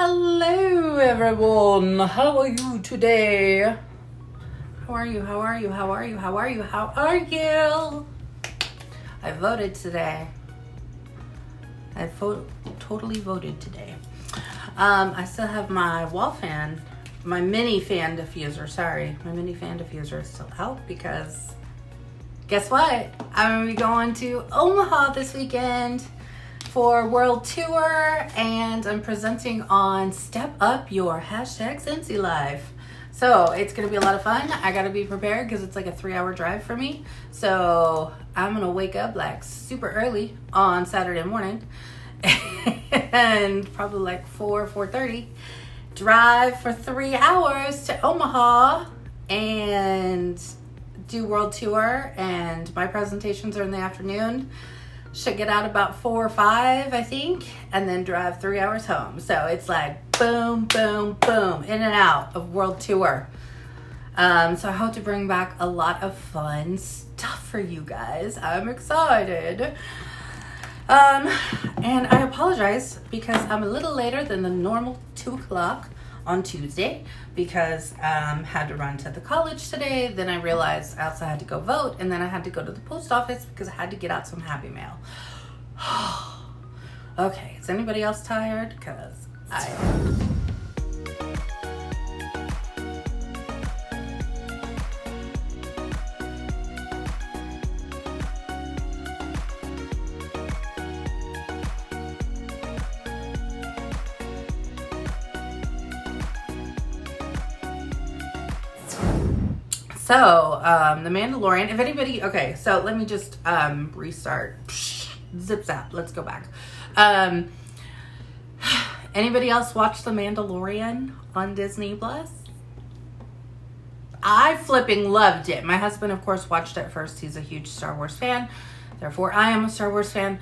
Hello everyone, how are you today? How are you? I voted today. Totally voted today. I still have my wall fan, my mini fan diffuser, my mini fan diffuser is still out because guess what? I'm going to be going to Omaha this weekend for World Tour, and I'm presenting on Step Up Your #Scentsy Life. So it's going to be a lot of fun. I got to be prepared because it's like a 3-hour drive for me. So I'm going to wake up like super early on Saturday morning and probably like 4:30, drive for 3 hours to Omaha and do World Tour, and my presentations are in the afternoon. Should get out about 4 or 5, I think, and then drive 3 hours home. So it's like boom, boom, boom, in and out of World Tour. So I hope to bring back a lot of fun stuff for you guys. I'm excited. And I apologize because I'm a little later than the normal 2 o'clock on Tuesday because had to run to the college today. Then I realized I also had to go vote, and then I had to go to the post office because I had to get out some Happy Mail. Okay, is anybody else tired? Because I am. So, The Mandalorian, if anybody, okay, so let me just restart. Zip zap, let's go back. Anybody else watch The Mandalorian on Disney Plus? I flipping loved it. My husband, of course, watched it first. He's a huge Star Wars fan. Therefore, I am a Star Wars fan.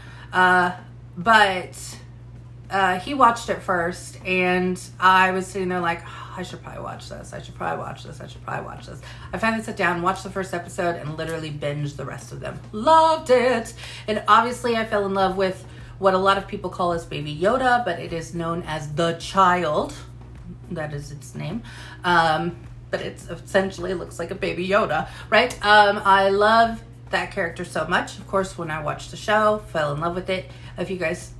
But he watched it first, and I was sitting there like, I should probably watch this. I finally sat down, watched the first episode, and literally binged the rest of them. Loved it. And obviously I fell in love with what a lot of people call as Baby Yoda, but it is known as the child. That is its name. But it's essentially looks like a Baby Yoda, right? I love that character so much. Of course, when I watched the show, fell in love with it. If you guys,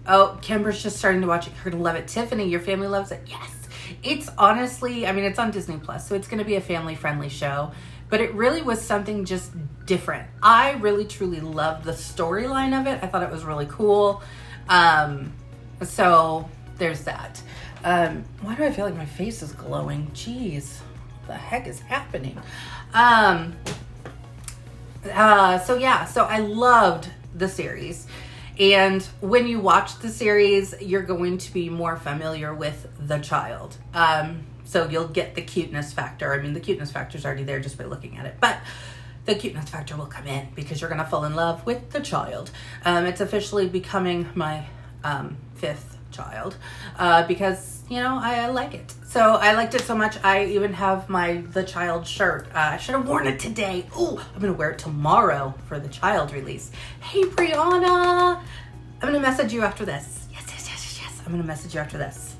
Kimber's just starting to watch it. You're going to love it. Tiffany, your family loves it. Yes. It's honestly, it's on Disney Plus, so it's going to be a family-friendly show, but it really was something just different. I really, truly loved the storyline of it. I thought it was really cool. So there's that. Why do I feel like my face is glowing? Jeez, what the heck is happening? So I loved the series. And when you watch the series, you're going to be more familiar with the child. So you'll get the cuteness factor. The cuteness factor is already there just by looking at it. But the cuteness factor will come in because you're going to fall in love with the child. It's officially becoming my 5th child because, I like it. So I liked it so much, I even have the child shirt. I should have worn it today. Oh, I'm going to wear it tomorrow for the child release. Hey, Brianna. I'm going to message you after this. Yes. I'm going to message you after this.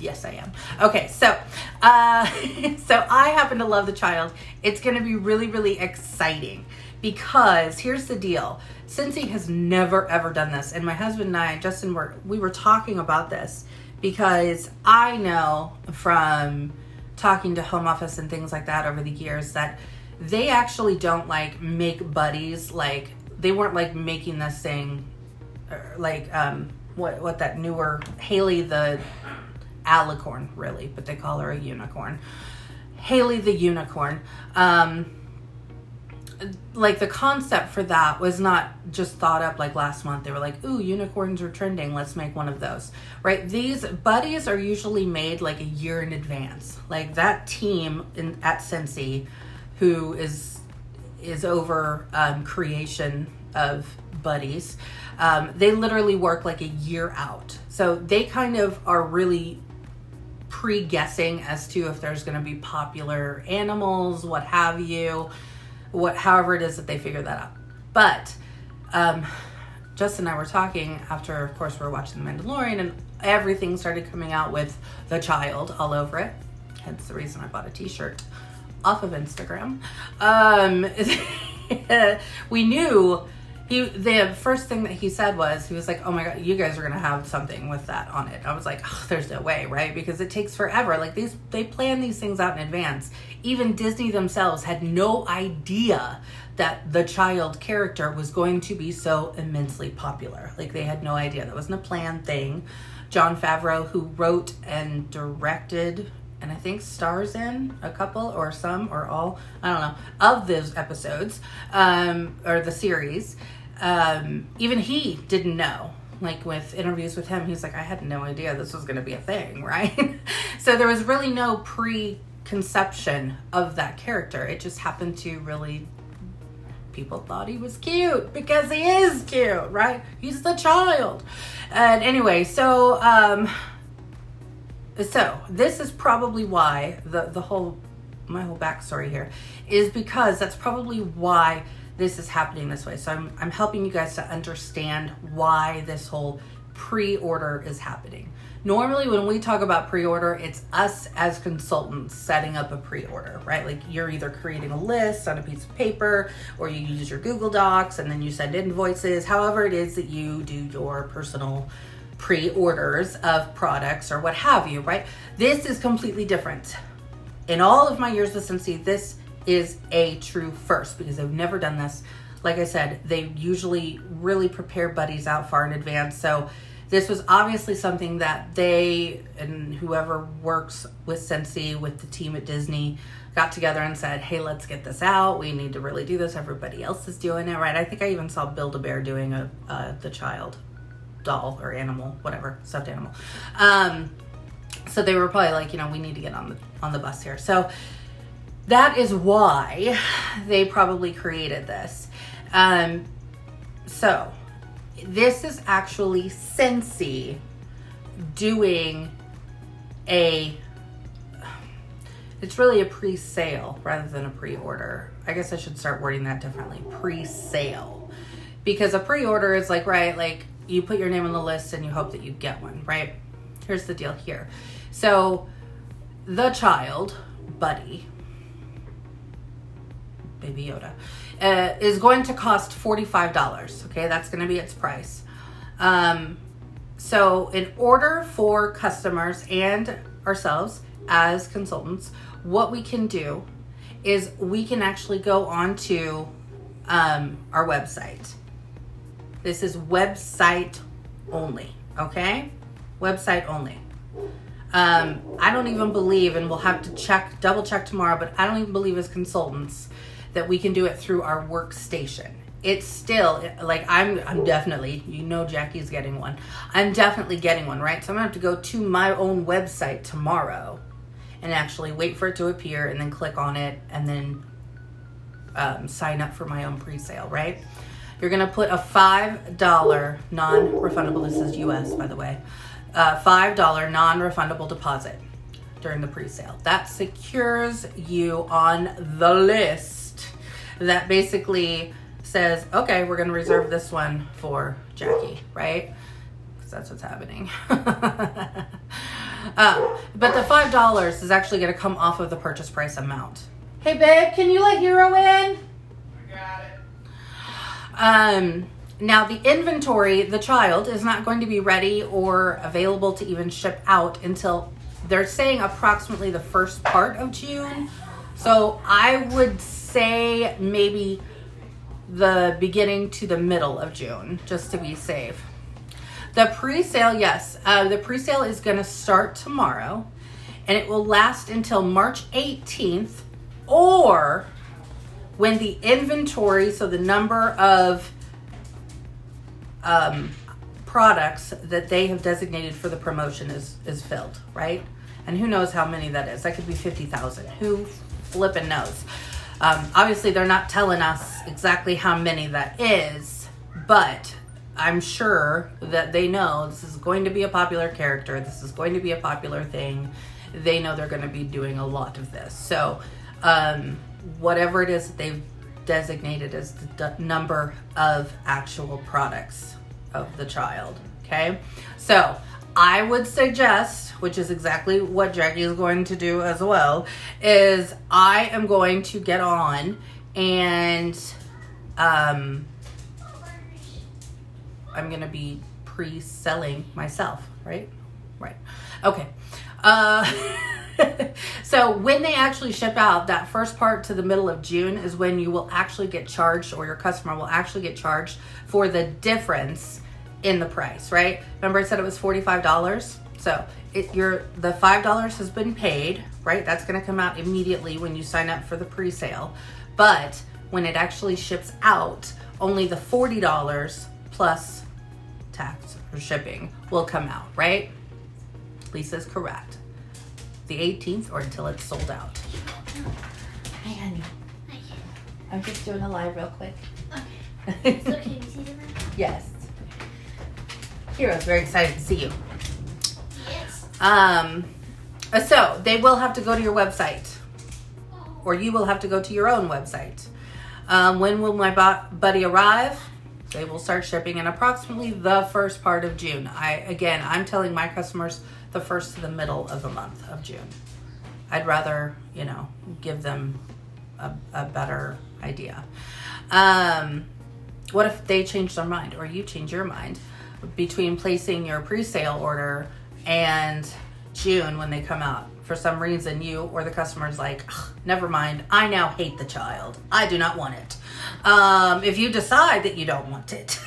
Yes, I am. Okay, so so I happen to love the child. It's going to be really, really exciting because here's the deal. Scentsy has never, ever done this. And my husband and I, Justin, we were talking about this because I know from talking to home office and things like that over the years that they actually don't make buddies. They weren't making this thing what that newer Haley the alicorn, really, but they call her a unicorn. Haley the unicorn. The concept for that was not just thought up last month. They were like, ooh, unicorns are trending. Let's make one of those, right? These buddies are usually made a year in advance. That team at Scentsy who is over creation of buddies, they literally work a year out. So they kind of are really pre-guessing as to if there's going to be popular animals, what have you, however it is that they figure that out. But Justin and I were talking after, of course, we were watching The Mandalorian, and everything started coming out with the child all over it. Hence the reason I bought a t-shirt off of Instagram. We knew the first thing that he said was, he was like, oh my God, you guys are going to have something with that on it. I was like, oh, there's no way, right? Because it takes forever. Like they plan these things out in advance. Even Disney themselves had no idea that the child character was going to be so immensely popular. Like they had no idea. That wasn't a planned thing. Jon Favreau, who wrote and directed, and I think stars in a couple or some or all, I don't know, of those episodes, or the series, even he didn't know. Like with interviews with him, he's like, I had no idea this was going to be a thing, right? So there was really no preconception of that character. It just happened to really, people thought he was cute because he is cute, right? He's the child. And anyway, so this is probably why my whole backstory here is because that's probably why this is happening this way. So I'm helping you guys to understand why this whole pre-order is happening. Normally when we talk about pre-order, it's us as consultants setting up a pre-order, right? Like you're either creating a list on a piece of paper, or you use your Google Docs and then you send invoices, however it is that you do your personal pre-orders of products or what have you, right? This is completely different. In all of my years with Scentsy, this is a true first because they've never done this. Like I said, they usually really prepare buddies out far in advance. So this was obviously something that they and whoever works with Scentsy, with the team at Disney, got together and said, hey, let's get this out. We need to really do this. Everybody else is doing it, right? I think I even saw Build-A-Bear doing the child doll or animal, whatever, stuffed animal. So they were probably like, we need to get on the bus here. So that is why they probably created this. So this is actually Scentsy doing it's really a pre-sale rather than a pre-order. I guess I should start wording that differently. Pre-sale. Because a pre-order is like, right, like you put your name on the list and you hope that you get one, right? Here's the deal here. So the child, Buddy, Baby Yoda, is going to cost $45. Okay, that's going to be its price. So in order for customers and ourselves as consultants, what we can do is we can actually go onto our website. This is website only, okay? Website only. I don't even believe, and we'll have to double check tomorrow, but I don't even believe as consultants that we can do it through our workstation. It's still, like, I'm definitely, Jacqui's getting one. I'm definitely getting one, right? So I'm gonna have to go to my own website tomorrow and actually wait for it to appear and then click on it and then sign up for my own pre-sale, right? You're gonna put a $5 non-refundable, this is US by the way, $5 non-refundable deposit during the pre-sale. That secures you on the list that basically says, okay, we're going to reserve this one for Jacqui, right? Because that's what's happening. But the $5 is actually going to come off of the purchase price amount. Hey, babe, can you let Hero in? I got it. Now, the inventory, the child, is not going to be ready or available to even ship out until, they're saying, approximately the first part of June. So I would say maybe the beginning to the middle of June, just to be safe. The pre-sale, yes. The pre-sale is going to start tomorrow, and it will last until March 18th, or when the inventory, so the number of products that they have designated for the promotion is filled, right? And who knows how many that is. That could be 50,000. Who flipping knows? Obviously, they're not telling us exactly how many that is, but I'm sure that they know this is going to be a popular character. This is going to be a popular thing. They know they're going to be doing a lot of this. So whatever it is that they've designated as the number of actual products of the child. Okay. So I would suggest, which is exactly what Jacqui is going to do as well, is I am going to get on and I'm going to be pre-selling myself, right? Right. Okay. So when they actually ship out, that first part to the middle of June is when you will actually get charged, or your customer will actually get charged for the difference in the price, right? Remember I said it was $45? So the $5 has been paid, right? That's going to come out immediately when you sign up for the pre-sale. But when it actually ships out, only the $40 plus tax or shipping will come out, right? Lisa's correct. The 18th or until it's sold out. Hi, honey. I'm just doing a live real quick. Okay. So can you see them? Yes. Hero's very excited to see you. Yes. So they will have to go to your website, or you will have to go to your own website. When will my buddy arrive? They will start shipping in approximately the first part of June. I'm telling my customers the first to the middle of the month of June. I'd rather, give them a better idea. What if they change their mind, or you change your mind between placing your pre-sale order and June when they come out? For some reason, you or the customer's like, never mind, I now hate the child. I do not want it. If you decide that you don't want it,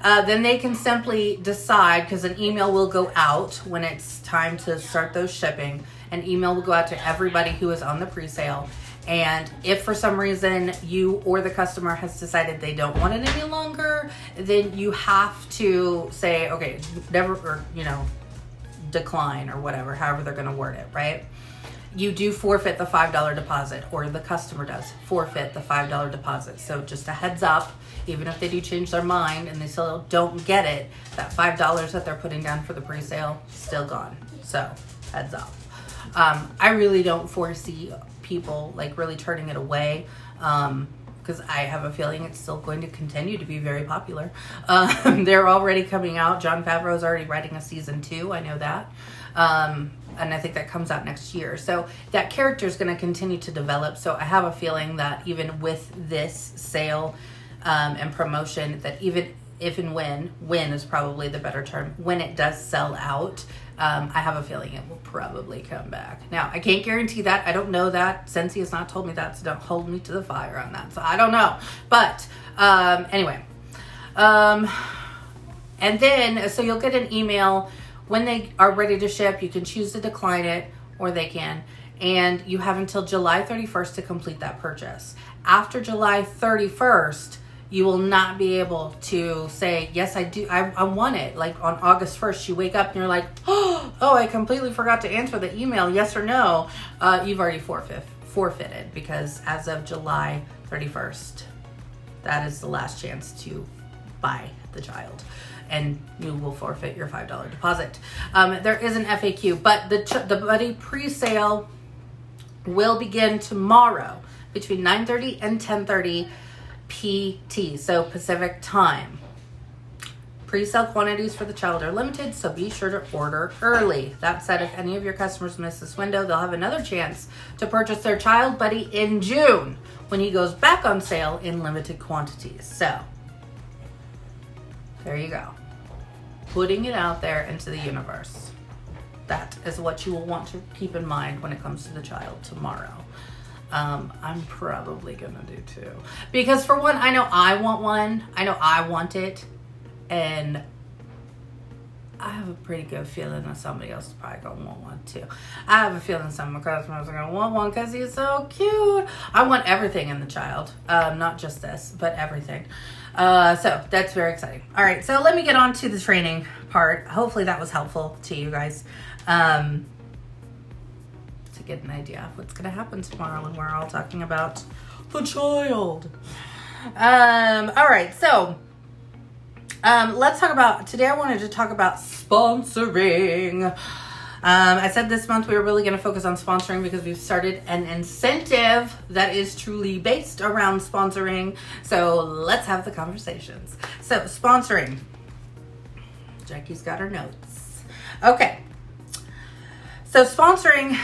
then they can simply decide, because an email will go out when it's time to start those shipping. An email will go out to everybody who is on the pre-sale. And if for some reason you or the customer has decided they don't want it any longer, then you have to say, okay, never, or, decline or whatever, however they're going to word it, right? You do forfeit the $5 deposit, or the customer does forfeit the $5 deposit. So just a heads up, even if they do change their mind and they still don't get it, that $5 that they're putting down for the pre-sale, still gone. So heads up. I really don't foresee people like really turning it away, because I have a feeling it's still going to continue to be very popular. They're already coming out. Jon Favreau's already writing a season 2. I know that. And I think that comes out next year. So that character is going to continue to develop. So I have a feeling that even with this sale and promotion, that even if and when is probably the better term, when it does sell out, I have a feeling it will probably come back. Now, I can't guarantee that. I don't know that. Scentsy has not told me that, so don't hold me to the fire on that. So I don't know. But anyway. And then, so you'll get an email when they are ready to ship. You can choose to decline it, or they can. And you have until July 31st to complete that purchase. After July 31st, you will not be able to say, yes, I do. I want it. Like on August 1st, you wake up and you're like, oh, I completely forgot to answer the email. Yes or no. You've already forfeited, because as of July 31st, that is the last chance to buy the child. And you will forfeit your $5 deposit. There is an FAQ, but the buddy pre-sale will begin tomorrow between 9:30 and 10:30 PT, so Pacific time. Pre-sale quantities for the child are limited, so be sure to order early. That said, if any of your customers miss this window, they'll have another chance to purchase their child buddy in June, when he goes back on sale in limited quantities. So there you go. Putting it out there into the universe. That is what you will want to keep in mind when it comes to the child tomorrow. I'm probably gonna do too. Because for one, I know I want one. I know I want it. And I have a pretty good feeling that somebody else is probably gonna want one too. I have a feeling some of my customers are gonna want one because he's so cute. I want everything in the child. Not just this, but everything. So that's very exciting. All right, so let me get on to the training part. Hopefully that was helpful to you guys. To get an idea of what's going to happen tomorrow when we're all talking about the child. All right, so let's talk about, today I wanted to talk about sponsoring. I said this month we were really going to focus on sponsoring because we've started an incentive that is truly based around sponsoring. So let's have the conversations. So sponsoring. Jacqui's got her notes. Okay. So sponsoring,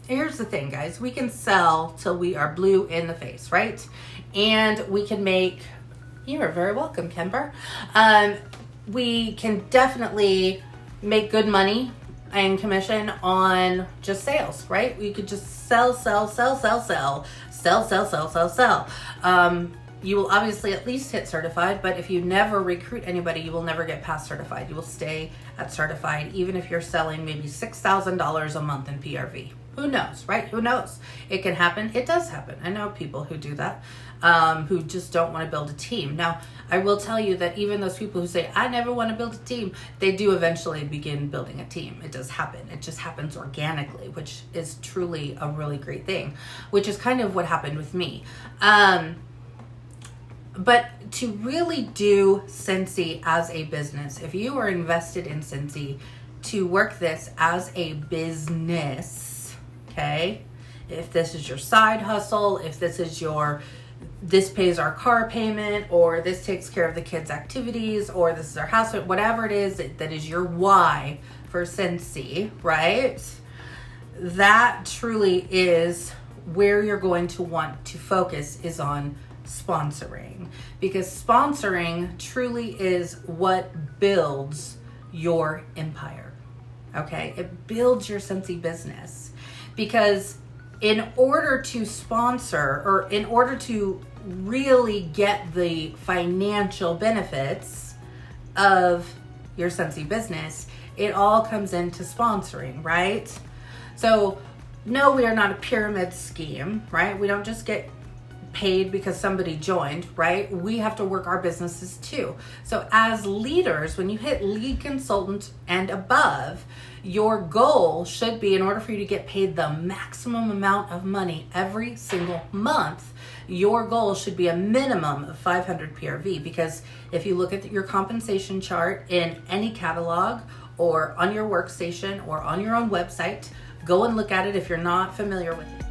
here's the thing, guys. We can sell till we are blue in the face, right? And we can make, you are very welcome, Kemper. We can definitely make good money and commission on just sales, right? We could just sell. You will obviously at least hit certified, but if you never recruit anybody, you will never get past certified. You will stay at certified, even if you're selling maybe $6,000 a month in PRV. Who knows, right? Who knows? It can happen. It does happen. I know people who do that, who just don't want to build a team. Now, I will tell you that even those people who say, I never want to build a team, they do eventually begin building a team. It does happen. It just happens organically, which is truly a really great thing, which is kind of what happened with me. But to really do Scentsy as a business, if you are invested in Scentsy, to work this as a business, okay? If this is your side hustle, if this is this pays our car payment, or this takes care of the kids' activities, or this is our house, whatever it is that is your why for Scentsy, right? That truly is where you're going to want to focus, is on sponsoring, because sponsoring truly is what builds your empire. Okay, it builds your Scentsy business, because in order to sponsor, or in order to really get the financial benefits of your Scentsy business, it all comes into sponsoring, right? So no, we are not a pyramid scheme, right? We don't just get paid because somebody joined, right? We have to work our businesses too. So as leaders, when you hit lead consultant and above, your goal should be, in order for you to get paid the maximum amount of money every single month, your goal should be a minimum of 500 PRV. Because if you look at your compensation chart in any catalog, or on your workstation, or on your own website, go and look at it if you're not familiar with it.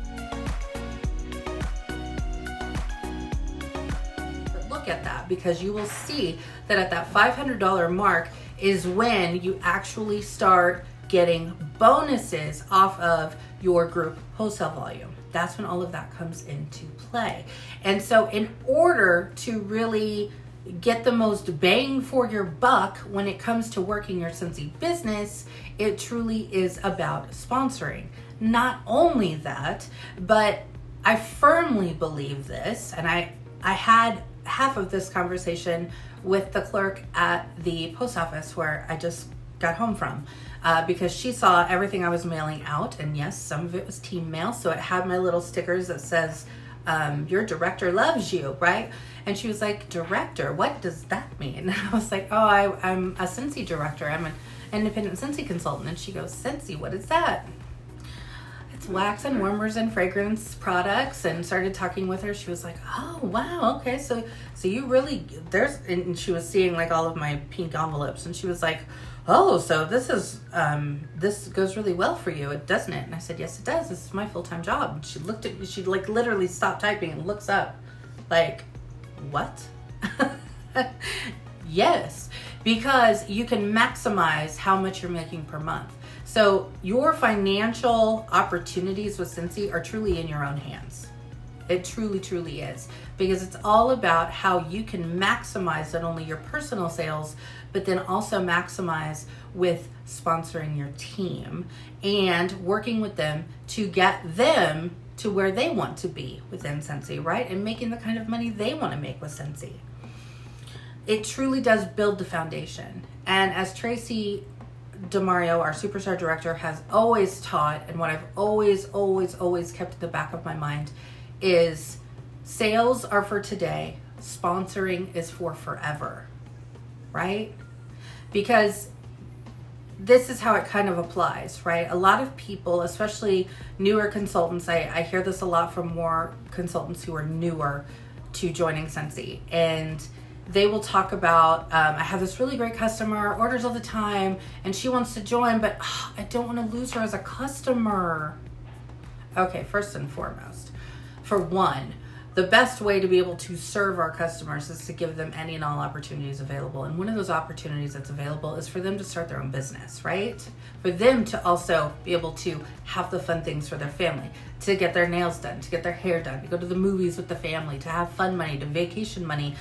At that, because you will see that at that $500 mark is when you actually start getting bonuses off of your group wholesale volume. That's when all of that comes into play. And so in order to really get the most bang for your buck when it comes to working your Scentsy business, it truly is about sponsoring. Not only that, but I firmly believe this, and I had half of this conversation with the clerk at the post office where I just got home from, because she saw everything I was mailing out, and yes, some of it was team mail, so it had my little stickers that says, your director loves you, right? And she was like, director, what does that mean? And I was like, oh, I'm a Scentsy director. I'm an independent Scentsy consultant. And she goes, Scentsy, what is that? It's wax and warmers and fragrance products. And started talking with her. She was like, oh, wow, okay, so you really, and she was seeing like all of my pink envelopes, and she was like, oh, so this is this goes really well for you, doesn't it? And I said, yes, it does. This is my full-time job. And she looked at me, she like literally stopped typing and looks up like, what? Yes, because you can maximize how much you're making per month. So your financial opportunities with Scentsy are truly in your own hands. It truly, truly is, because it's all about how you can maximize not only your personal sales, but then also maximize with sponsoring your team and working with them to get them to where they want to be within Scentsy, right? And making the kind of money they want to make with Scentsy. It truly does build the foundation. And as Tracy DeMario, our superstar director, has always taught, and what I've always kept in the back of my mind is, sales are for today, sponsoring is for forever, right? Because this is how it kind of applies, right? A lot of people, especially newer consultants, I hear this a lot from more consultants who are newer to joining Scentsy, and they will talk about, I have this really great customer, orders all the time, and she wants to join, but I don't want to lose her as a customer. Okay, first and foremost, for one, the best way to be able to serve our customers is to give them any and all opportunities available. And one of those opportunities that's available is for them to start their own business, right? For them to also be able to have the fun things for their family, to get their nails done, to get their hair done, to go to the movies with the family, to have fun money, to vacation money,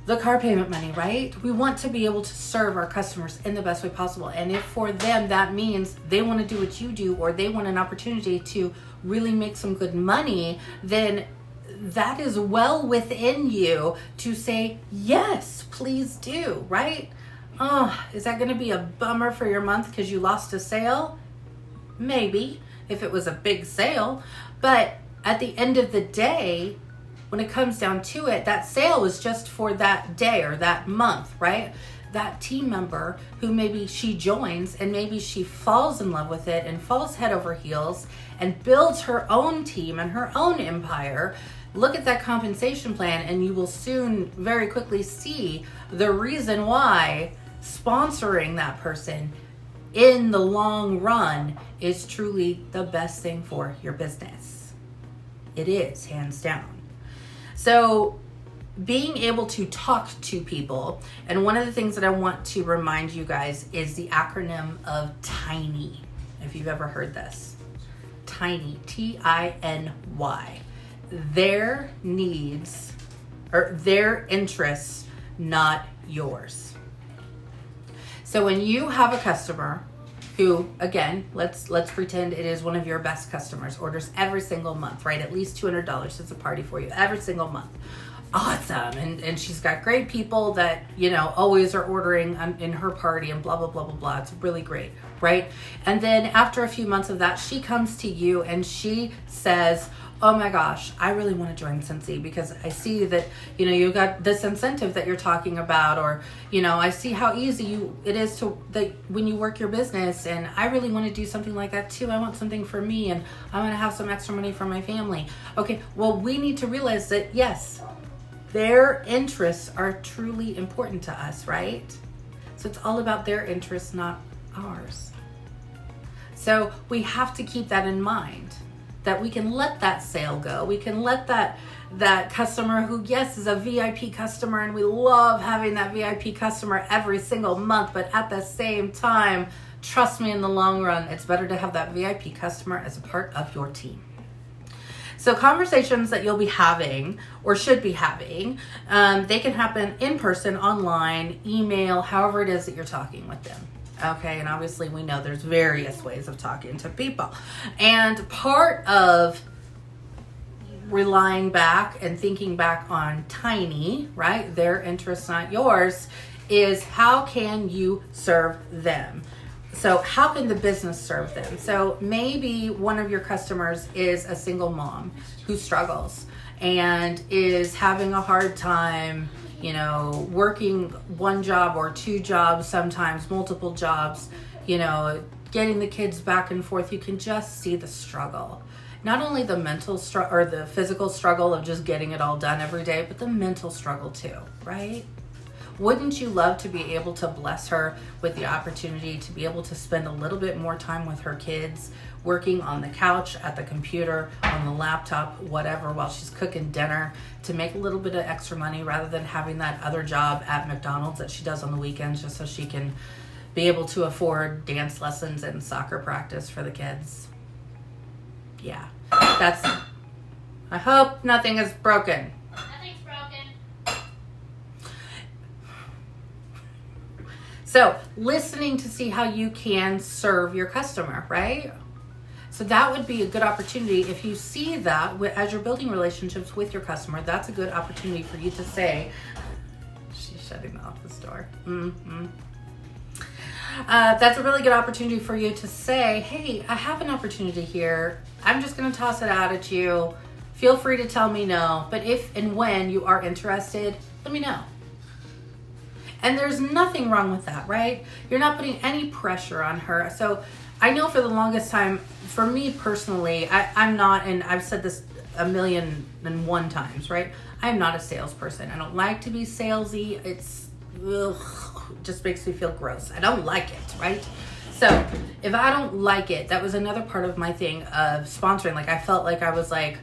the car payment money, right? We want to be able to serve our customers in the best way possible. And if for them that means they want to do what you do, or they want an opportunity to really make some good money, then that is well within you to say, yes, please do, right? Oh, is that going to be a bummer for your month because you lost a sale? Maybe, if it was a big sale. But at the end of the day, when it comes down to it, that sale was just for that day or that month, right? That team member who maybe she joins and maybe she falls in love with it and falls head over heels and builds her own team and her own empire. Look at that compensation plan and you will soon very quickly see the reason why sponsoring that person in the long run is truly the best thing for your business. It is, hands down. So being able to talk to people, and one of the things that I want to remind you guys is the acronym of TINY. If you've ever heard this. TINY, T-I-N-Y. Their needs, or their interests, not yours. So when you have a customer who, again, let's pretend it is one of your best customers, orders every single month, right? At least $200. It's a party for you every single month. Awesome. And she's got great people that, always are ordering in her party and blah, blah, blah, blah, blah. It's really great, right? And then after a few months of that, she comes to you and she says, oh my gosh, I really want to join Scentsy because I see that, you got this incentive that you're talking about, or, I see how easy it is that when you work your business, and I really want to do something like that too. I want something for me, and I want to have some extra money for my family. Okay, well, we need to realize that, yes, their interests are truly important to us, right? So it's all about their interests, not ours. So we have to keep that in mind, that we can let that sale go. We can let that customer who, yes, is a VIP customer, and we love having that VIP customer every single month, but at the same time, trust me, in the long run, it's better to have that VIP customer as a part of your team. So conversations that you'll be having or should be having, they can happen in person, online, email, however it is that you're talking with them. Okay, and obviously we know there's various ways of talking to people. And part of relying back and thinking back on TINY, right, their interests, not yours, is how can you serve them? So how can the business serve them? So maybe one of your customers is a single mom who struggles and is having a hard time, working one job or two jobs, sometimes multiple jobs, getting the kids back and forth. You can just see the struggle. Not only the mental struggle or the physical struggle of just getting it all done every day, but the mental struggle too, right? Wouldn't you love to be able to bless her with the opportunity to be able to spend a little bit more time with her kids, working on the couch, at the computer, on the laptop, whatever, while she's cooking dinner, to make a little bit of extra money rather than having that other job at McDonald's that she does on the weekends just so she can be able to afford dance lessons and soccer practice for the kids? Yeah, I hope nothing is broken. Nothing's broken. So listening to see how you can serve your customer, right? So that would be a good opportunity. If you see that as you're building relationships with your customer, that's a good opportunity for you to say, she's shutting off this door. That's a really good opportunity for you to say, hey, I have an opportunity here. I'm just going to toss it out at you. Feel free to tell me no. But if and when you are interested, let me know. And there's nothing wrong with that, right? You're not putting any pressure on her. So I know for the longest time, for me personally, I'm not, and I've said this 1,000,001 times, right? I'm not a salesperson. I don't like to be salesy. It just makes me feel gross. I don't like it, right? So if I don't like it, that was another part of my thing of sponsoring. Like I felt like I was like,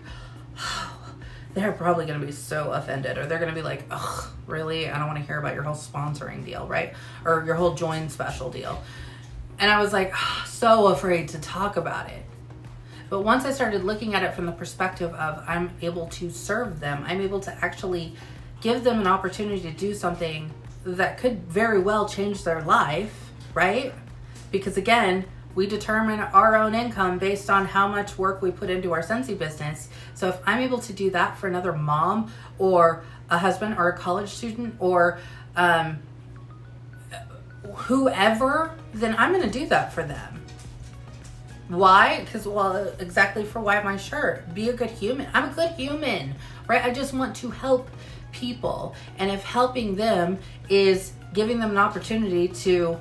they're probably going to be so offended, or they're going to be like, ugh, really? I don't want to hear about your whole sponsoring deal, right? Or your whole join special deal. And I was like, so afraid to talk about it. But once I started looking at it from the perspective of I'm able to serve them, I'm able to actually give them an opportunity to do something that could very well change their life, right? Because again, we determine our own income based on how much work we put into our Scentsy business. So if I'm able to do that for another mom or a husband or a college student or whoever, then I'm going to do that for them. Why? Because, well, exactly for why my shirt. Be a good human. I'm a good human, right? I just want to help people. And if helping them is giving them an opportunity to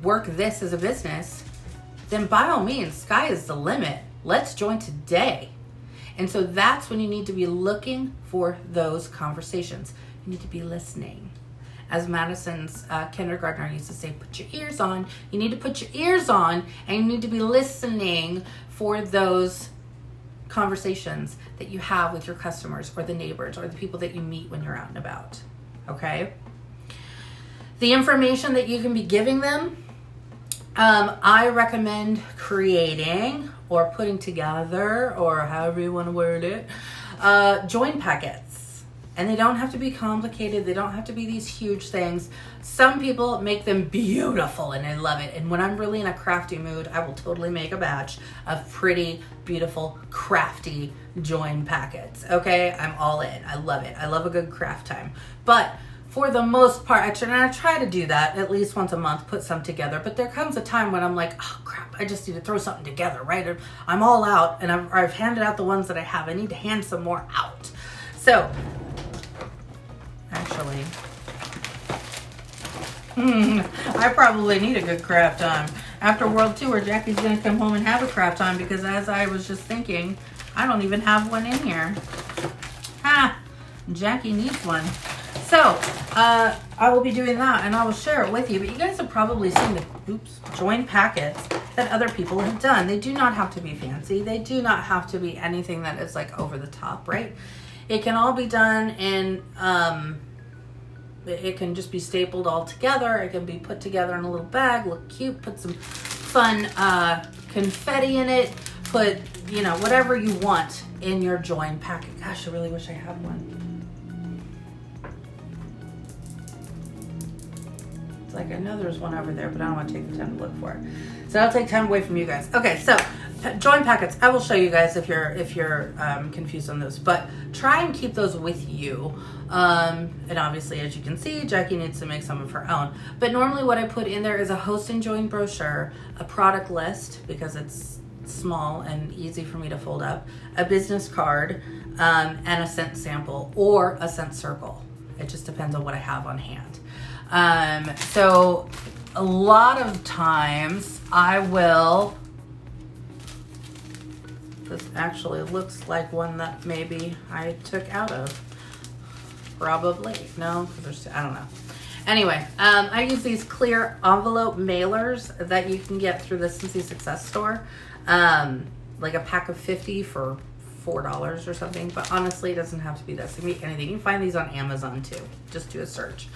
work this as a business, then by all means, sky is the limit. Let's join today. And so that's when you need to be looking for those conversations. You need to be listening. As Madison's kindergartner used to say, put your ears on. You need to put your ears on, and you need to be listening for those conversations that you have with your customers or the neighbors or the people that you meet when you're out and about. Okay? The information that you can be giving them, I recommend creating or putting together, or however you want to word it, join packets. And they don't have to be complicated. They don't have to be these huge things. Some people make them beautiful and I love it. And when I'm really in a crafty mood, I will totally make a batch of pretty, beautiful, crafty join packets. Okay, I'm all in. I love it. I love a good craft time. But for the most part, I try to do that at least once a month, put some together. But there comes a time when I'm like, oh crap, I just need to throw something together, right? I'm all out, and I've handed out the ones that I have. I need to hand some more out. So, actually, I probably need a good craft time. After World Tour, Jacqui's going to come home and have a craft time, because as I was just thinking, I don't even have one in here. Jacqui needs one. So, I will be doing that, and I will share it with you. But you guys have probably seen the join packets that other people have done. They do not have to be fancy. They do not have to be anything that is like over the top, right? It can all be done in, it can just be stapled all together. It can be put together in a little bag, look cute, put some fun confetti in it, put, you know, whatever you want in your join packet. Gosh, I really wish I had one. It's like, I know there's one over there, but I don't want to take the time to look for it. So I'll take time away from you guys. Okay, so join packets. I will show you guys if you're confused on those, but try and keep those with you. And obviously, as you can see, Jacqui needs to make some of her own. But normally what I put in there is a host and join brochure, a product list, because it's small and easy for me to fold up, a business card, and a scent sample or a scent circle. It just depends on what I have on hand. So a lot of times I will, this actually looks like one that maybe I took out of, probably, no, because I don't know. Anyway, I use these clear envelope mailers that you can get through the Scentsy Success Store, like a pack of 50 for $4 or something, but honestly, it doesn't have to be this. It can be anything. You can find these on Amazon too. Just do a search.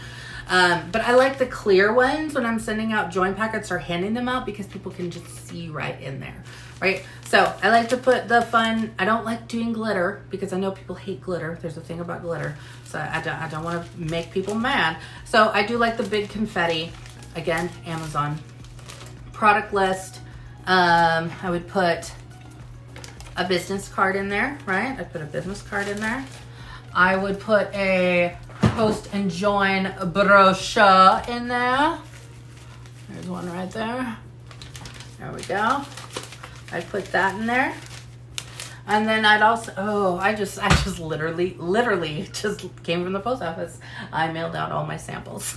But I like the clear ones when I'm sending out join packets or handing them out, because people can just see right in there, right? So I like to put the fun. I don't like doing glitter because I know people hate glitter. There's a thing about glitter, so I don't want to make people mad. So I do like the big confetti. Again, Amazon. Product list. I would put a business card in there, right? I put a business card in there. I would put a host and join brochure in there. There's one right there. There we go. I'd put that in there. And then I'd also, I just literally just came from the post office. I mailed out all my samples.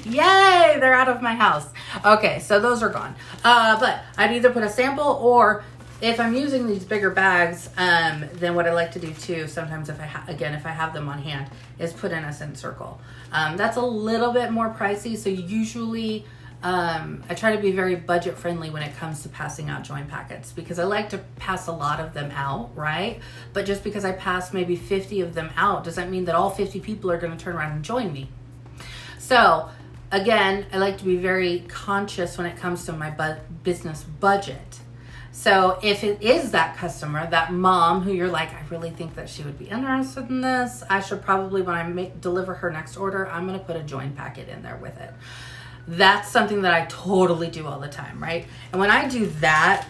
Yay, they're out of my house. Okay, so those are gone. But I'd either put a sample, or if I'm using these bigger bags, then what I like to do too, sometimes if I have them on hand, is put in a scent circle. That's a little bit more pricey, so usually I try to be very budget friendly when it comes to passing out join packets, because I like to pass a lot of them out, right? But just because I pass maybe 50 of them out doesn't mean that all 50 people are going to turn around and join me. So again, I like to be very conscious when it comes to my business budget. So if it is that customer, that mom who you're like, I really think that she would be interested in this, I should probably, when I deliver her next order, I'm going to put a join packet in there with it. That's something that I totally do all the time, right? And when I do that,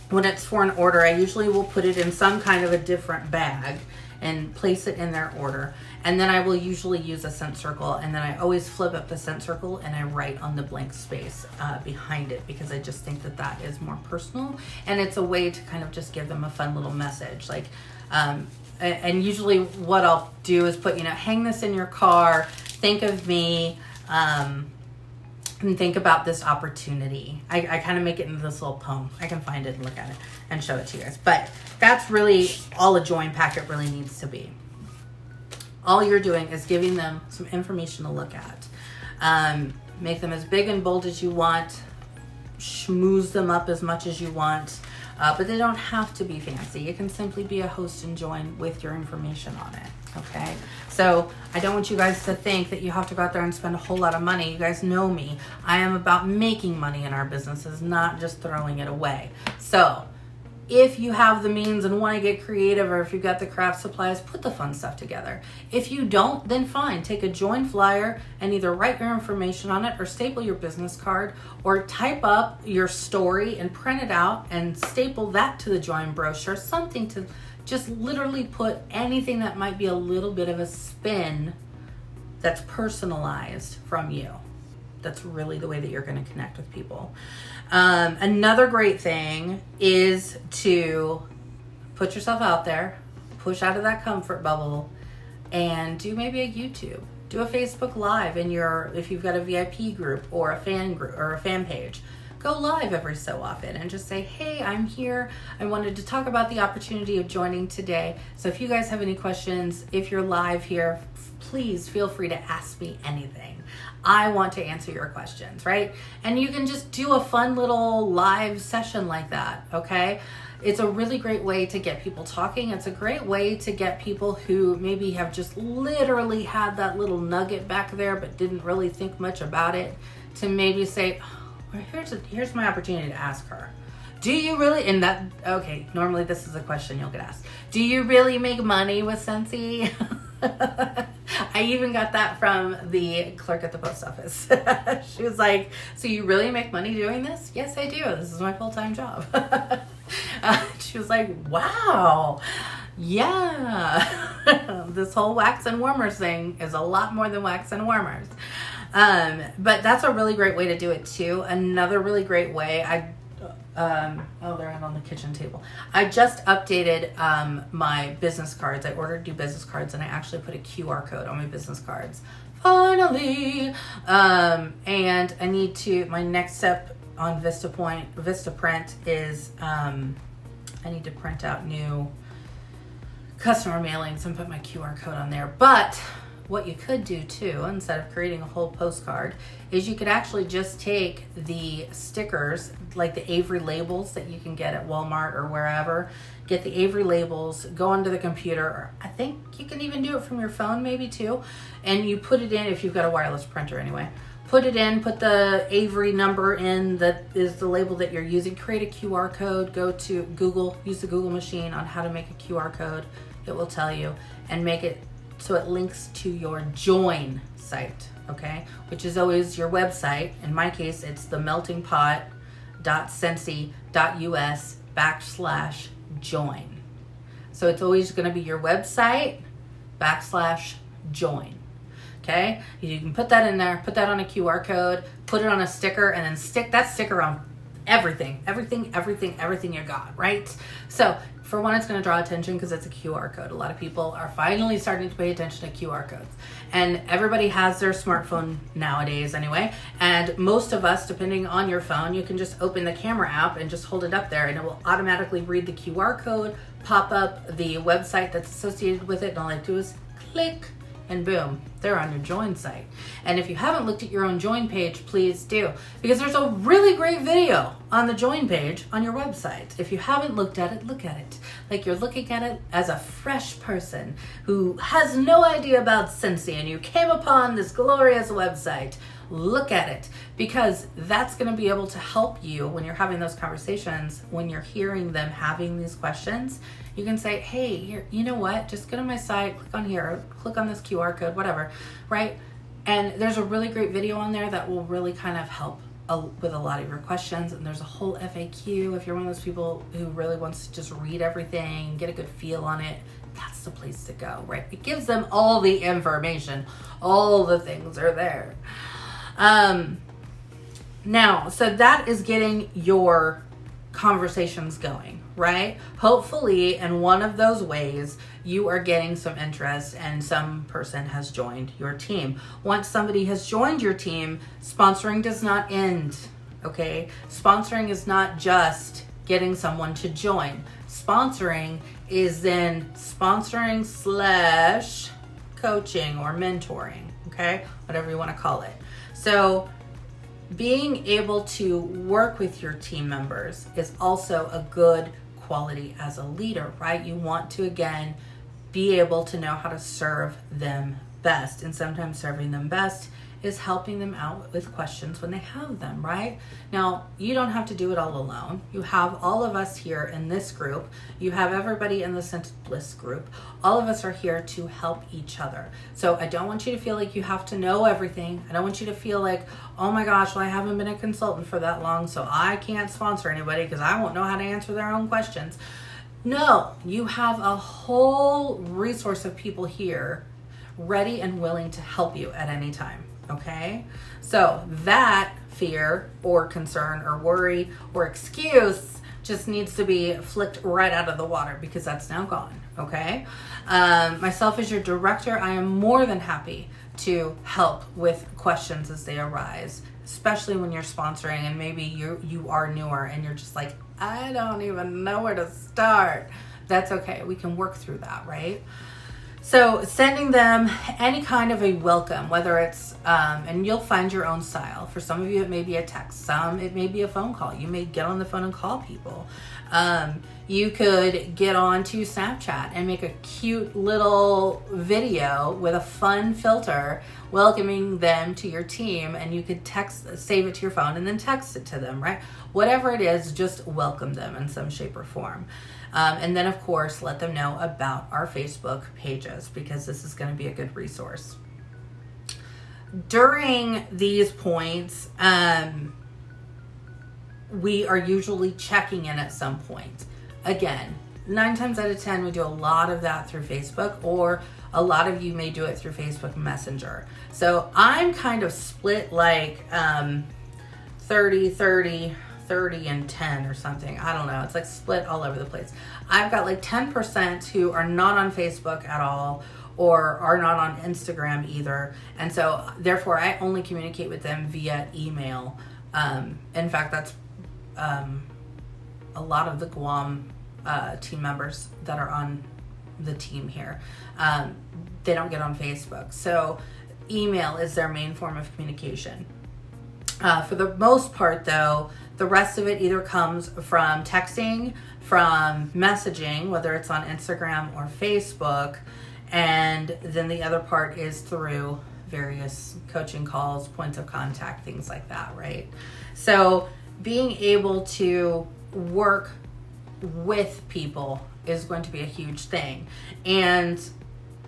when it's for an order, I usually will put it in some kind of a different bag and place it in their order. And then I will usually use a scent circle, and then I always flip up the scent circle and I write on the blank space behind it, because I just think that that is more personal, and it's a way to kind of just give them a fun little message. Like, and usually what I'll do is put, hang this in your car, think of me, and think about this opportunity. I kind of make it into this little poem. I can find it and look at it and show it to you guys. But that's really all a join packet really needs to be. All you're doing is giving them some information to look at. Make them as big and bold as you want. Schmooze them up as much as you want. But they don't have to be fancy. It can simply be a host and join with your information on it. Okay? So I don't want you guys to think that you have to go out there and spend a whole lot of money. You guys know me. I am about making money in our businesses, not just throwing it away. So if you have the means and want to get creative, or if you've got the craft supplies, put the fun stuff together. If you don't, then fine. Take a join flyer and either write your information on it, or staple your business card, or type up your story and print it out and staple that to the join brochure. Something to just literally put anything that might be a little bit of a spin that's personalized from you. That's really the way that you're going to connect with people. Another great thing is to put yourself out there, push out of that comfort bubble, and do maybe a YouTube. Do a Facebook Live if you've got a VIP group or a fan group or a fan page. Go live every so often and just say, hey, I'm here. I wanted to talk about the opportunity of joining today. So if you guys have any questions, if you're live here, please feel free to ask me anything. I want to answer your questions, right? And you can just do a fun little live session like that, okay? It's a really great way to get people talking. It's a great way to get people who maybe have just literally had that little nugget back there but didn't really think much about it, to maybe say, here's my opportunity to ask her. Do you really, okay, normally this is a question you'll get asked. Do you really make money with Scentsy? I even got that from the clerk at the post office. She was like, so you really make money doing this? Yes, I do. This is my full-time job. She was like, wow. Yeah. This whole wax and warmers thing is a lot more than wax and warmers. But that's a really great way to do it too. Another really great way, they're out on the kitchen table. I just updated my business cards. I ordered new business cards, and I actually put a QR code on my business cards. Finally! And I need to, my next step on Vistaprint is I need to print out new customer mailings and put my QR code on there. But what you could do too, instead of creating a whole postcard, is you could actually just take the stickers, like the Avery labels that you can get at Walmart or wherever. Get the Avery labels, go onto the computer, or I think you can even do it from your phone maybe too, and you put it in, if you've got a wireless printer anyway. Put it in, put the Avery number in that is the label that you're using, create a QR code, go to Google, use the Google machine on how to make a QR code. It will tell you, and make it so it links to your join site, okay? Which is always your website. In my case, it's the meltingpot.scentsy.us/join. So it's always going to be your website /join. Okay? You can put that in there, put that on a QR code, put it on a sticker, and then stick that sticker on everything you got, right? So for one, it's going to draw attention because it's a QR code. A lot of people are finally starting to pay attention to QR codes, and everybody has their smartphone nowadays anyway. And most of us, depending on your phone, you can just open the camera app and just hold it up there, and it will automatically read the QR code, pop up the website that's associated with it, and all I do is click, and boom, they're on your join site. And if you haven't looked at your own join page, please do, because there's a really great video on the join page on your website. If you haven't looked at it, look at it like you're looking at it as a fresh person who has no idea about Scentsy, and you came upon this glorious website. Look at it, because that's going to be able to help you when you're having those conversations, when you're hearing them having these questions. You can say, hey, here, you know what? Just go to my site, click on here, click on this QR code, whatever, right? And there's a really great video on there that will really kind of help with a lot of your questions. And there's a whole FAQ if you're one of those people who really wants to just read everything, get a good feel on it. That's the place to go, right? It gives them all the information. All the things are there. Now, so that is getting your conversations going, right? Hopefully, in one of those ways, you are getting some interest and some person has joined your team. Once somebody has joined your team, sponsoring does not end, okay? Sponsoring is not just getting someone to join. Sponsoring is then sponsoring / coaching or mentoring, okay? Whatever you want to call it. So being able to work with your team members is also a good quality as a leader, right? You want to, again, be able to know how to serve them best. And sometimes serving them best is helping them out with questions when they have them, right? Now, you don't have to do it all alone. You have all of us here in this group. You have everybody in the Scented Bliss group. All of us are here to help each other. So I don't want you to feel like you have to know everything. I don't want you to feel like, oh my gosh, well, I haven't been a consultant for that long, so I can't sponsor anybody because I won't know how to answer their own questions. No, you have a whole resource of people here ready and willing to help you at any time. Okay, so that fear or concern or worry or excuse just needs to be flicked right out of the water, because that's now gone. Okay, myself as your director, I am more than happy to help with questions as they arise, especially when you're sponsoring and maybe you are newer and you're just like, I don't even know where to start. That's okay. We can work through that, right? So sending them any kind of a welcome, whether it's, and you'll find your own style. For some of you, it may be a text. Some, it may be a phone call. You may get on the phone and call people. You could get on to Snapchat and make a cute little video with a fun filter welcoming them to your team, and you could save it to your phone and then text it to them, right? Whatever it is, just welcome them in some shape or form. And then, of course, let them know about our Facebook pages, because this is going to be a good resource. During these points, we are usually checking in at some point. Again, 9 times out of 10, we do a lot of that through Facebook, or a lot of you may do it through Facebook Messenger. So I'm kind of split like 30 and 10 or something. I don't know. It's like split all over the place. I've got like 10% who are not on Facebook at all, or are not on Instagram either. And so therefore I only communicate with them via email. In fact, that's a lot of the Guam team members that are on the team here. They don't get on Facebook. So email is their main form of communication. For the most part, though, the rest of it either comes from texting, from messaging, whether it's on Instagram or Facebook, and then the other part is through various coaching calls, points of contact, things like that, right? So being able to work with people is going to be a huge thing. And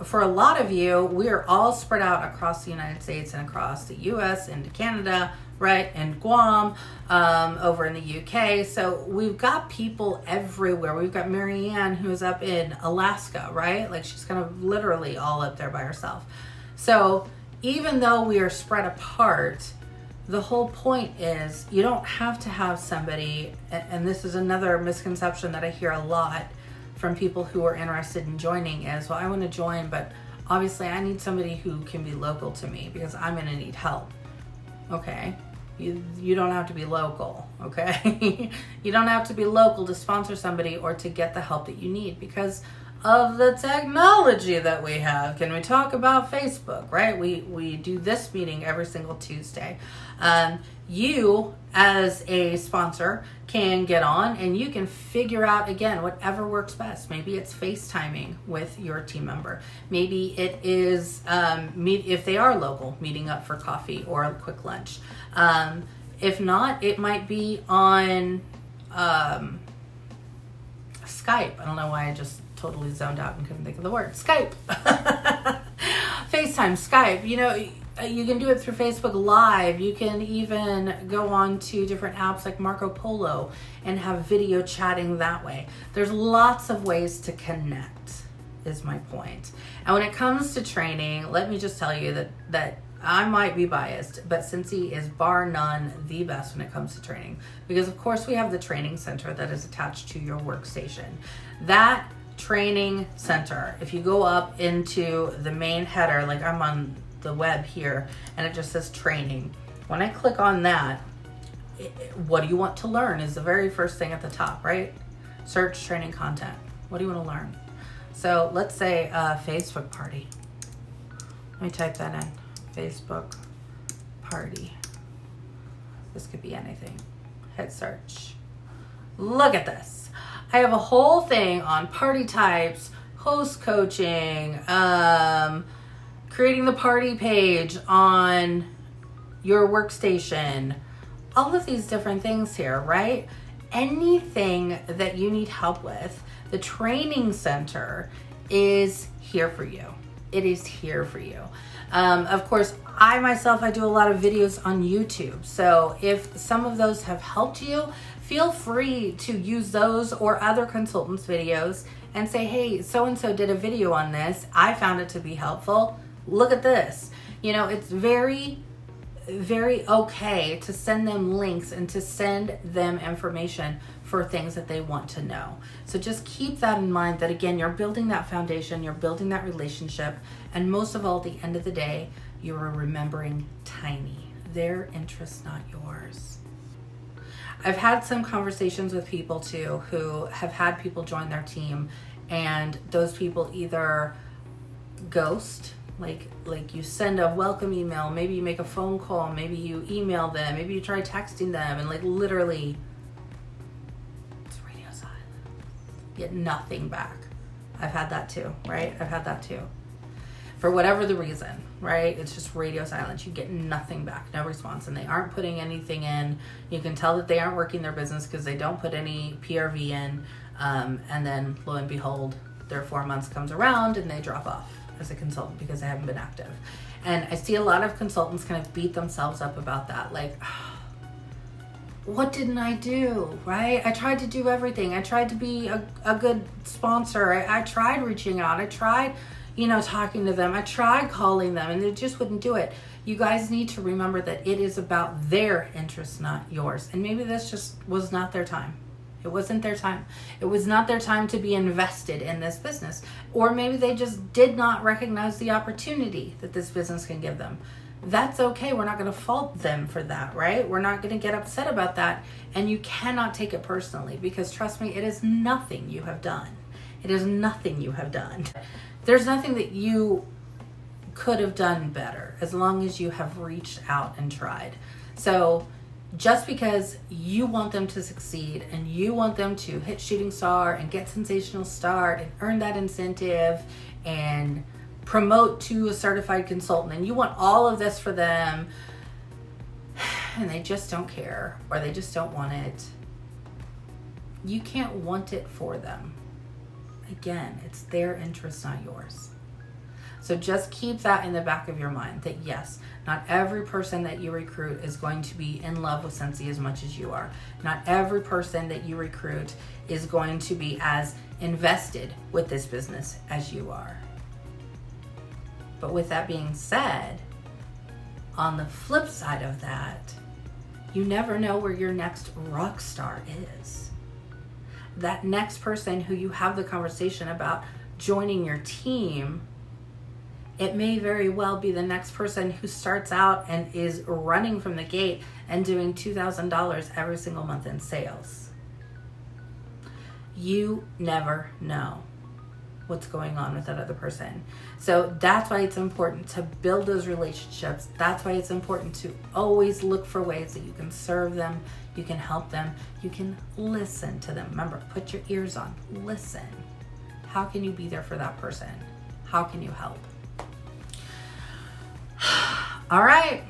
for a lot of you, we are all spread out across the United States and across the US and Canada, right? And Guam, over in the UK. So we've got people everywhere. We've got Marianne, who's up in Alaska, right? Like, she's kind of literally all up there by herself. So even though we are spread apart, the whole point is you don't have to have somebody, and this is another misconception that I hear a lot from people who are interested in joining is, well, I want to join, but obviously I need somebody who can be local to me because I'm going to need help. Okay, you don't have to be local, okay? You don't have to be local to sponsor somebody or to get the help that you need, because of the technology that we have. Can we talk about Facebook, right? We do this meeting every single Tuesday. You, as a sponsor, can get on and you can figure out, again, whatever works best. Maybe it's FaceTiming with your team member. Maybe it is, if they are local, meeting up for coffee or a quick lunch. If not, it might be on Skype. I don't know why I just totally zoned out and couldn't think of the word. Skype. FaceTime, Skype. You know, you can do it through Facebook Live. You can even go on to different apps like Marco Polo and have video chatting that way. There's lots of ways to connect, is my point. And when it comes to training, let me just tell you that I might be biased, but Scentsy is bar none the best when it comes to training. Because of course we have the training center that is attached to your workstation. That training center, if you go up into the main header, like I'm on the web here, and it just says training. When I click on that, what do you want to learn is the very first thing at the top, right? Search training content. What do you want to learn? So let's say Facebook party. Let me type that in. Facebook party. This could be anything. Hit search. Look at this. I have a whole thing on party types, host coaching, creating the party page on your workstation, all of these different things here, right? Anything that you need help with, the training center is here for you. It is here for you. Of course, I do a lot of videos on YouTube. So if some of those have helped you, feel free to use those or other consultants' videos and say, hey, so-and-so did a video on this. I found it to be helpful. Look at this. You know, it's very, very okay to send them links and to send them information for things that they want to know. So just keep that in mind, that again, you're building that foundation, you're building that relationship, and most of all, at the end of the day, you are remembering tiny. Their interests, not yours. I've had some conversations with people too who have had people join their team, and those people either ghost, like you send a welcome email, maybe you make a phone call, maybe you email them, maybe you try texting them, and like literally it's radio silence. Get nothing back. I've had that too, right? I've had that too. For whatever the reason, right? It's just radio silence. You get nothing back, no response, and they aren't putting anything in. You can tell that they aren't working their business because they don't put any PRV in, and then lo and behold, their 4 months comes around and they drop off as a consultant because they haven't been active. And I see a lot of consultants kind of beat themselves up about that, like, what didn't I do, right? I tried to do everything. I tried to be a good sponsor. I tried reaching out. I tried, talking to them. I tried calling them, and they just wouldn't do it. You guys need to remember that it is about their interests, not yours. And maybe this just was not their time. It wasn't their time. It was not their time to be invested in this business. Or maybe they just did not recognize the opportunity that this business can give them. That's okay. We're not going to fault them for that, right? We're not going to get upset about that. And you cannot take it personally, because trust me, it is nothing you have done. It is nothing you have done. There's nothing that you could have done better as long as you have reached out and tried. So just because you want them to succeed and you want them to hit shooting star and get sensational start and earn that incentive and promote to a certified consultant, and you want all of this for them, and they just don't care, or they just don't want it, you can't want it for them. Again, it's their interest, not yours. So just keep that in the back of your mind, that yes, not every person that you recruit is going to be in love with Scentsy as much as you are. Not every person that you recruit is going to be as invested with this business as you are. But with that being said, on the flip side of that, you never know where your next rock star is. That next person who you have the conversation about joining your team, it may very well be the next person who starts out and is running from the gate and doing $2,000 every single month in sales. You never know. what's going on with that other person. So that's why it's important to build those relationships. That's why it's important to always look for ways that you can serve them, you can help them, you can listen to them. Remember, put your ears on, listen. How can you be there for that person? How can you help? All right,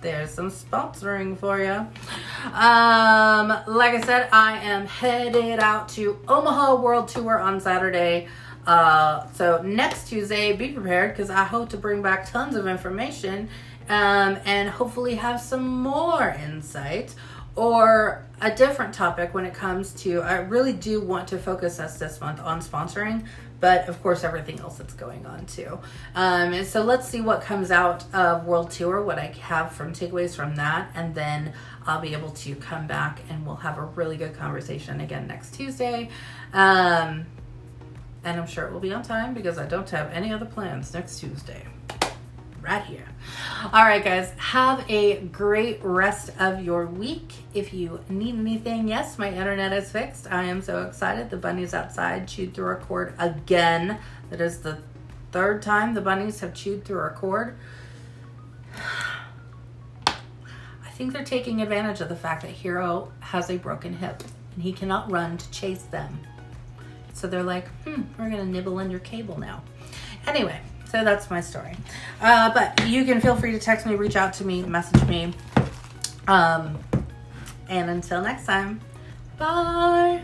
there's some sponsoring for you. Like I said, I am headed out to Omaha World Tour on Saturday. So next Tuesday, be prepared because I hope to bring back tons of information and hopefully have some more insight or a different topic when it comes to, I really do want to focus us this month on sponsoring, but of course everything else that's going on too. And so let's see what comes out of World Tour, what I have from takeaways from that, and then I'll be able to come back and we'll have a really good conversation again next Tuesday. And I'm sure it will be on time because I don't have any other plans next Tuesday. Right here. All right, guys, have a great rest of your week. If you need anything, yes, my internet is fixed. I am so excited. The bunnies outside chewed through a cord again. That is the third time the bunnies have chewed through a cord. I think they're taking advantage of the fact that Hero has a broken hip and he cannot run to chase them. So they're like, we're going to nibble on your cable now. Anyway, so that's my story. But you can feel free to text me, reach out to me, message me. And until next time, bye.